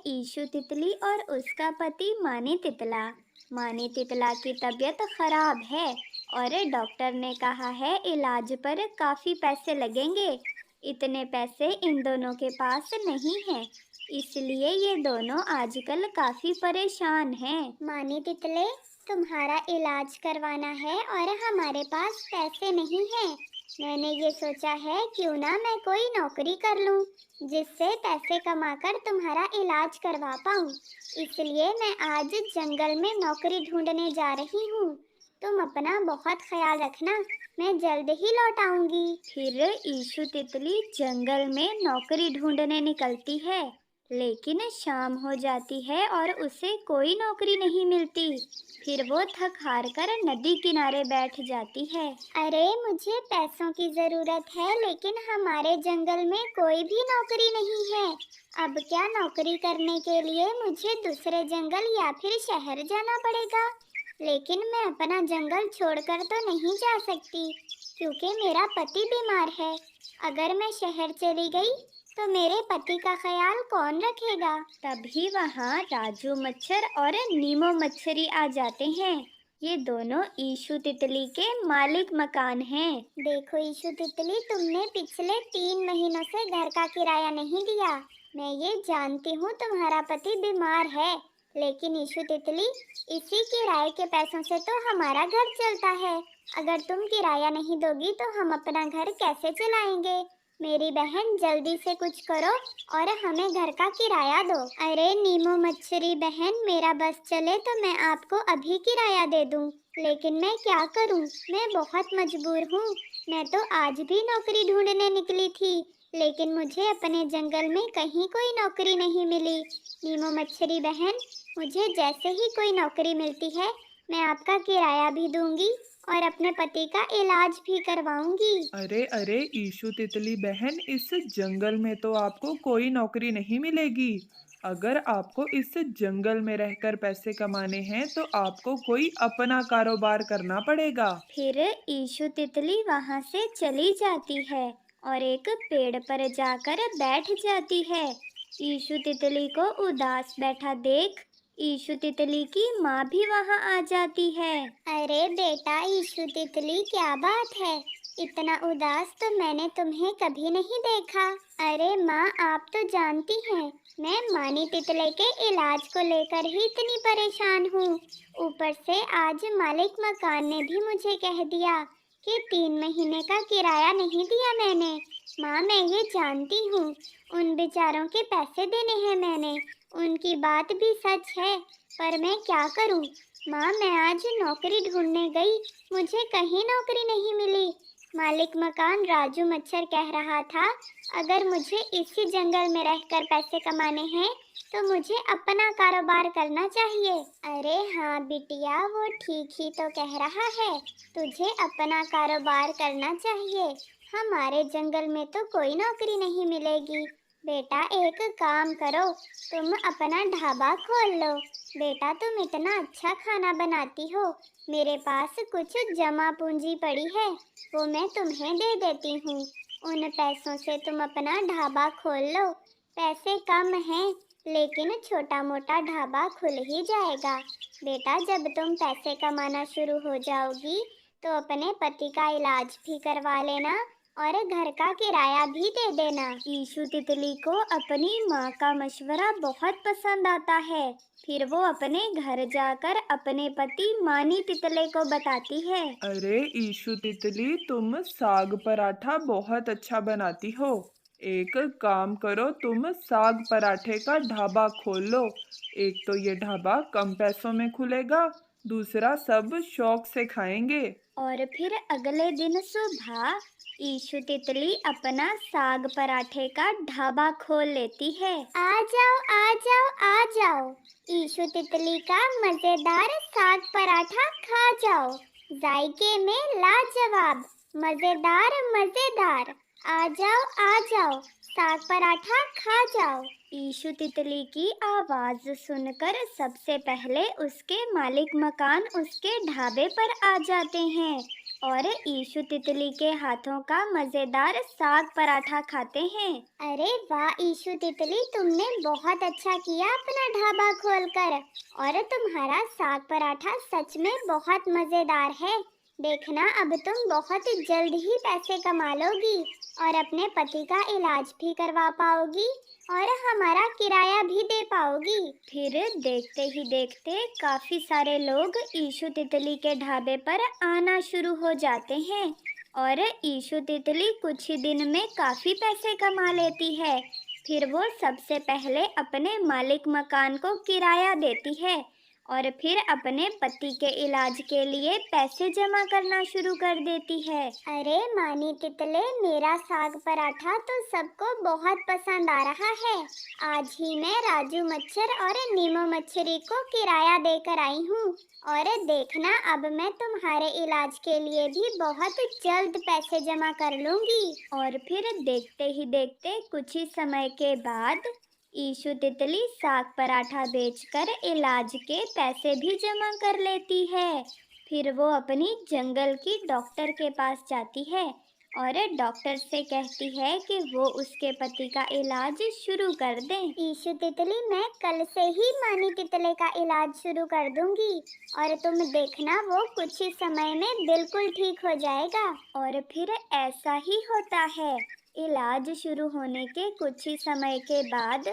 Issue तितली और उसका पति मानी तितला। मानी तितला की तबीयत खराब है और डॉक्टर ने कहा है इलाज पर काफी पैसे लगेंगे। इतने पैसे इन दोनों के पास नहीं हैं, इसलिए ये दोनों आजकल काफी परेशान हैं। मानी तितले, तुम्हारा इलाज करवाना है और हमारे पास पैसे नहीं हैं। मैंने ये सोचा है क्यों ना मैं कोई नौकरी कर लूं जिससे पैसे कमाकर तुम्हारा इलाज करवा पाऊं। इसलिए मैं आज जंगल में नौकरी ढूंढने जा रही हूँ। तुम अपना बहुत ख्याल रखना, मैं जल्द ही लौट आऊंगी। फिर ईशु तितली जंगल में नौकरी ढूंढने निकलती है, लेकिन शाम हो जाती है और उसे कोई नौकरी नहीं मिलती। फिर वो थक हार कर नदी किनारे बैठ जाती है। अरे, मुझे पैसों की जरूरत है लेकिन हमारे जंगल में कोई भी नौकरी नहीं है। अब क्या नौकरी करने के लिए मुझे दूसरे जंगल या फिर शहर जाना पड़ेगा। लेकिन मैं अपना जंगल छोड़कर तो नहीं जा सकती क्योंकि मेरा पति बीमार है। अगर मैं शहर चली गई तो मेरे पति का ख्याल कौन रखेगा। तभी वहाँ राजू मच्छर और नीमो मच्छरी आ जाते हैं। ये दोनों ईशु तितली के मालिक मकान हैं। देखो ईशु तितली, तुमने पिछले 3 महीनों से घर का किराया नहीं दिया। मैं ये जानती हूँ तुम्हारा पति बीमार है, लेकिन ईशु तितली, इसी किराए के पैसों से तो हमारा घर चलता है। अगर तुम किराया नहीं दोगी तो हम अपना घर कैसे चलाएंगे। मेरी बहन, जल्दी से कुछ करो और हमें घर का किराया दो। अरे नीमो मच्छरी बहन, मेरा बस चले तो मैं आपको अभी किराया दे दूं, लेकिन मैं क्या करूं, मैं बहुत मजबूर हूँ। मैं तो आज भी नौकरी ढूंढने निकली थी, लेकिन मुझे अपने जंगल में कहीं कोई नौकरी नहीं मिली। नीमो मच्छरी बहन, मुझे जैसे ही कोई नौकरी मिलती है मैं आपका किराया भी दूंगी और अपने पति का इलाज भी करवाऊंगी। अरे अरे ईशु तितली बहन, इस जंगल में तो आपको कोई नौकरी नहीं मिलेगी। अगर आपको इस जंगल में रहकर पैसे कमाने हैं तो आपको कोई अपना कारोबार करना पड़ेगा। फिर ईशु तितली वहां से चली जाती है और एक पेड़ पर जाकर बैठ जाती है। ईशु तितली को उदास बैठा देख ईशु तितली की माँ भी वहां आ जाती है। अरे बेटा ईशु तितली, क्या बात है, इतना उदास तो मैंने तुम्हें कभी नहीं देखा। अरे माँ, आप तो जानती हैं मैं मानी तितले के इलाज को लेकर ही इतनी परेशान हूँ। ऊपर से आज मालिक मकान ने भी मुझे कह दिया कि 3 महीने का किराया नहीं दिया मैंने। माँ, मैं ये जानती हूँ, उन बेचारों के पैसे देने हैं मैंने, उनकी बात भी सच है, पर मैं क्या करूँ। माँ, मैं आज नौकरी ढूंढने गई, मुझे कहीं नौकरी नहीं मिली। मालिक मकान राजू मच्छर कह रहा था अगर मुझे इसी जंगल में रहकर पैसे कमाने हैं तो मुझे अपना कारोबार करना चाहिए। अरे हाँ बिटिया, वो ठीक ही तो कह रहा है, तुझे अपना कारोबार करना चाहिए। हमारे जंगल में तो कोई नौकरी नहीं मिलेगी। बेटा एक काम करो, तुम अपना ढाबा खोल लो। बेटा तुम इतना अच्छा खाना बनाती हो, मेरे पास कुछ जमा पूंजी पड़ी है, वो मैं तुम्हें दे देती हूँ। उन पैसों से तुम अपना ढाबा खोल लो। पैसे कम हैं, लेकिन छोटा मोटा ढाबा खुल ही जाएगा। बेटा जब तुम पैसे कमाना शुरू हो जाओगी तो अपने पति का इलाज भी करवा लेना और घर का किराया भी दे देना। ईशु तितली को अपनी माँ का मशवरा बहुत पसंद आता है। फिर वो अपने घर जाकर अपने पति मानी तितले को बताती है। अरे ईशु तितली, तुम साग पराठा बहुत अच्छा बनाती हो। एक काम करो, तुम साग पराठे का ढाबा खोल लो। एक तो ये ढाबा कम पैसों में खुलेगा, दूसरा सब शौक से खाएंगे। और फिर अगले दिन सुबह ईशु तितली अपना साग पराठे का ढाबा खोल लेती है। आ जाओ आ जाओ आ जाओ, ईशु तितली का मजेदार साग पराठा खा जाओ। जायके में लाजवाब, मजेदार मजेदार। आ जाओ, साग पराठा खा जाओ। ईशु तितली की आवाज सुनकर सबसे पहले उसके मालिक मकान उसके ढाबे पर आ जाते हैं। और ईशु तितली के हाथों का मजेदार साग पराठा खाते हैं। अरे वाह ईशु तितली, तुमने बहुत अच्छा किया अपना ढाबा खोलकर। और तुम्हारा साग पराठा सच में बहुत मजेदार है। देखना अब तुम बहुत जल्द ही पैसे कमा लोगी और अपने पति का इलाज भी करवा पाओगी और हमारा किराया भी दे पाओगी। फिर देखते ही देखते काफी सारे लोग ईशु तितली के ढाबे पर आना शुरू हो जाते हैं और ईशु तितली कुछ ही दिन में काफी पैसे कमा लेती है। फिर वो सबसे पहले अपने मालिक मकान को किराया देती है और फिर अपने पति के इलाज के लिए पैसे जमा करना शुरू कर देती है। अरे मानी तितले, मेरा साग पराठा तो सबको बहुत पसंद आ रहा है। आज ही मैं राजू मच्छर और नीमो मच्छरी को किराया देकर आई हूँ। और देखना अब मैं तुम्हारे इलाज के लिए भी बहुत जल्द पैसे जमा कर लूंगी। और फिर देखते ही देखते कुछ ही समय के बाद ईशु तितली साग पराठा बेचकर इलाज के पैसे भी जमा कर लेती है। फिर वो अपनी जंगल की डॉक्टर के पास जाती है और डॉक्टर से कहती है कि वो उसके पति का इलाज शुरू कर दें। ईशु तितली, मैं कल से ही मानी तितले का इलाज शुरू कर दूंगी और तुम देखना वो कुछ ही समय में बिल्कुल ठीक हो जाएगा। और फिर ऐसा ही होता है। इलाज शुरू होने के कुछ ही समय के बाद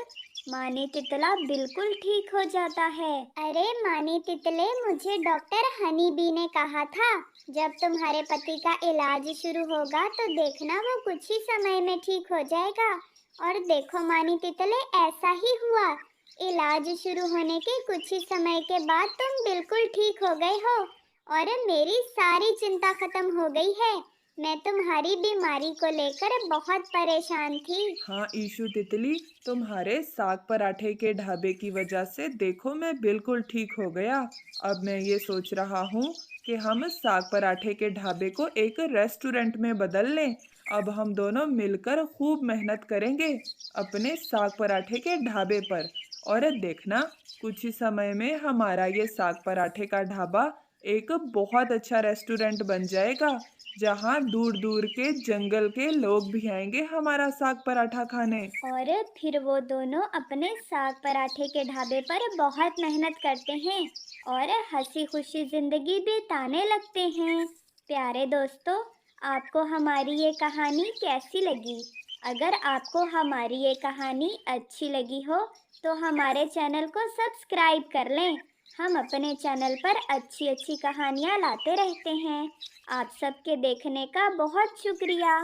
मानी तितला बिल्कुल ठीक हो जाता है। अरे मानी तितले, मुझे डॉक्टर हनी बी ने कहा था जब तुम्हारे पति का इलाज शुरू होगा तो देखना वो कुछ ही समय में ठीक हो जाएगा। और देखो मानी तितले, ऐसा ही हुआ। इलाज शुरू होने के कुछ ही समय के बाद तुम बिल्कुल ठीक हो गए हो और मेरी सारी चिंता खत्म हो गई है। मैं तुम्हारी बीमारी को लेकर बहुत परेशान थी। हाँ ईशु तितली, तुम्हारे साग पराठे के ढाबे की वजह से देखो मैं बिल्कुल ठीक हो गया। अब मैं ये सोच रहा हूँ कि हम साग पराठे के ढाबे को एक रेस्टोरेंट में बदल लें। अब हम दोनों मिलकर खूब मेहनत करेंगे अपने साग पराठे के ढाबे पर। और देखना कुछ ही समय में हमारा ये साग पराठे का ढाबा एक बहुत अच्छा रेस्टोरेंट बन जाएगा, जहाँ दूर दूर के जंगल के लोग भी आएंगे हमारा साग पराठा खाने। और फिर वो दोनों अपने साग पराठे के ढाबे पर बहुत मेहनत करते हैं और हंसी खुशी जिंदगी बिताने लगते हैं। प्यारे दोस्तों, आपको हमारी ये कहानी कैसी लगी? अगर आपको हमारी ये कहानी अच्छी लगी हो तो हमारे चैनल को सब्सक्राइब कर लें। हम अपने चैनल पर अच्छी अच्छी कहानियाँ लाते रहते हैं। आप सबके देखने का बहुत शुक्रिया।